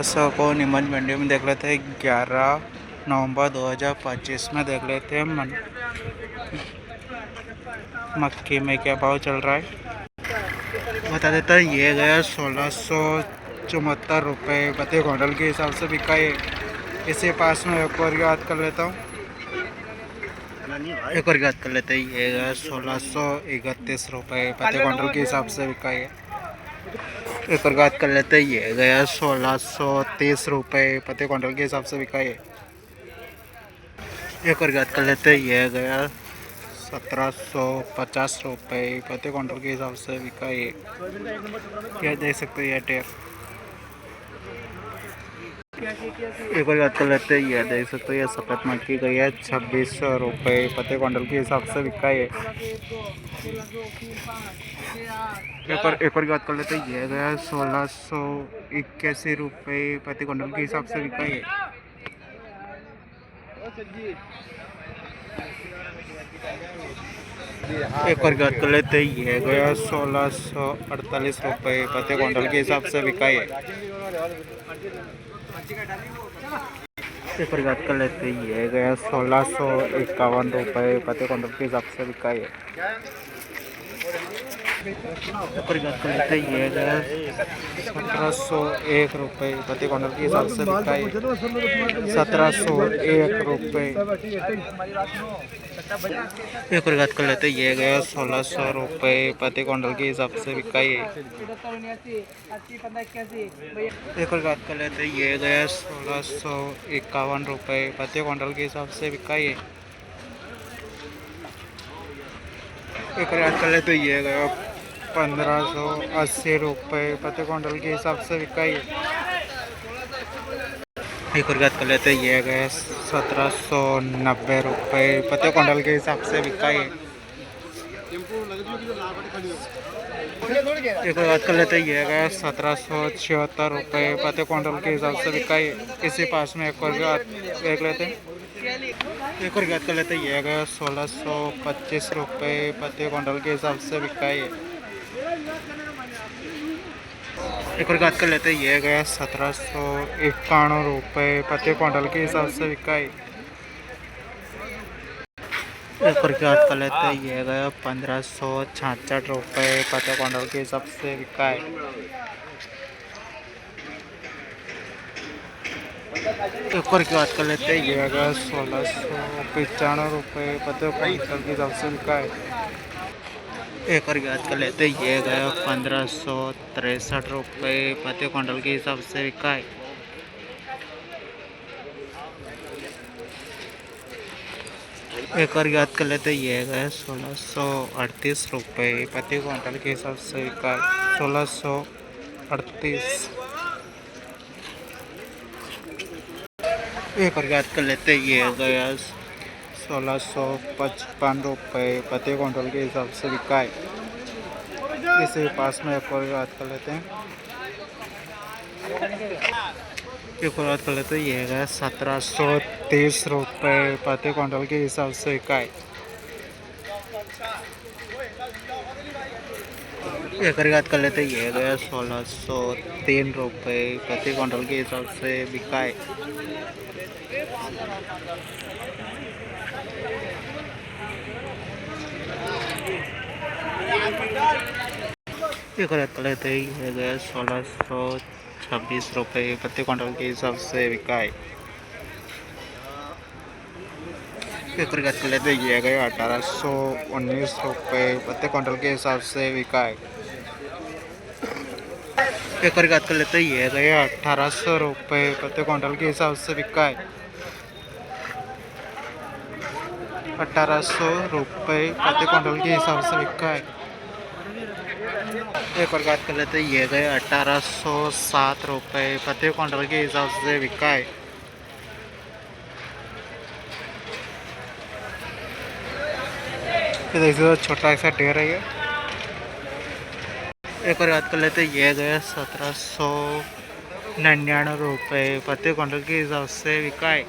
सौ को नीमच मंडी में देख लेते हैं 11 नवंबर 2025 में देख लेते हैं मक्की में क्या भाव चल रहा है बता देता है। ये गया 1674 रुपये प्रति क्विंटल के हिसाब से बिका है। इसी पास में एक और याद कर लेता हूँ, एक और याद कर लेते हैं। ये गया 1631 रुपये प्रति क्विंटल के हिसाब से बिका है। एक और बात कर लेते हैं। ये गया 1630 रुपये प्रति क्विंटल के हिसाब से बिका है। एक और बात कर लेते हैं। ये गया 1750 रुपये प्रति क्विंटल के हिसाब से बिका है। यह देख सकते हैं। यह टेप एक और बात कर लेते हैं। यह देख सकते हैं। यह सफ़ेद मक्की गई है 2600 रुपये प्रति क्विंटल के हिसाब से बिका है। एक और बात कर लेते हैं। यह गया 1681 रुपये प्रति क्विंटल के हिसाब से बिका है। एक और बात कर लेते हैं। यह गया 1648 रुपये प्रति क्विंटल के हिसाब से बिका है। एक और बात कर लेते हैं। यह गया 1651 रुपये प्रति क्विंटल के हिसाब से बिका है। एक और बात कर लेते हैं। यह गया 1701 रुपये प्रति क्विंटल के हिसाब से बिका है। 1701 रुपये। एक और बात कर लेते हैं। यह गया 1600 रुपये प्रति क्विंटल के हिसाब से बिका है। एक और बात कर लेते हैं। यह गया 1651 रुपये प्रति क्विंटल के हिसाब से बिका है। एक और बात कर लेते हैं। यह गया 1580 रुपये प्रति क्विंटल के हिसाब से बिका है। एक और बात कर लेते हैं। यह गया 1790 रुपये प्रति क्विंटल के हिसाब से बिका है। एक और बात कर लेते हैं। यह गया 1776 रुपये प्रति क्विंटल के हिसाब से बिका है। इसी पास में एक और बात देख लेते हैं। एक और बात कर लेते हैं। यह गया 1625 रुपये प्रति क्विंटल के हिसाब से बिका है। एक और बात कर लेते हैं। यह गया 1791 रुपये प्रति क्विंटल के हिसाब से बिका है। एक और बात कर लेते हैं। यह गया 1566 रुपये प्रति क्विंटल के हिसाब से बिका है। एक और बात कर लेते हैं। यह गया 1695 रुपये प्रति क्विंटल के हिसाब से बिका है। एक और बात कर लेते हैं। यह गया 1563 रुपये प्रति क्विंटल के हिसाब से बिका है। एक और बात कर लेते हैं। यह गया 1638 रुपये प्रति क्विंटल के हिसाब से बिका है। 1638। एक और बात कर लेते हैं। यह गया 1655 रुपये प्रति क्विंटल के हिसाब से बिका है। इसी पास में एक और बात कर लेते हैं। एक और बात कर लेते हैं। यह गया 1730 रुपये प्रति क्विंटल के हिसाब से बिका है। एक और बात कर लेते हैं। यह गया 1603 रुपये प्रति क्विंटल के हिसाब से बिका है। एक और बात कर लेते हैं। यह गया 1626 रुपये प्रति क्विंटल के हिसाब से बिका है। एक और बात कर लेते हैं। यह गया 1819 रुपये प्रति क्विंटल के हिसाब से बिका है। एक और बात कर लेते हैं। यह गया 1800 रुपये प्रति क्विंटल के हिसाब से बिका है। 1800 रुपये प्रति क्विंटल के हिसाब से बिका है। एक और बात कर लेते हैं। यह गया 1807 रुपये प्रति क्विंटल के हिसाब से बिका है। तो छोटा सा ढेर है। एक और बात कर लेते हैं। यह गया 1799 रुपये प्रति क्विंटल के हिसाब से बिका है।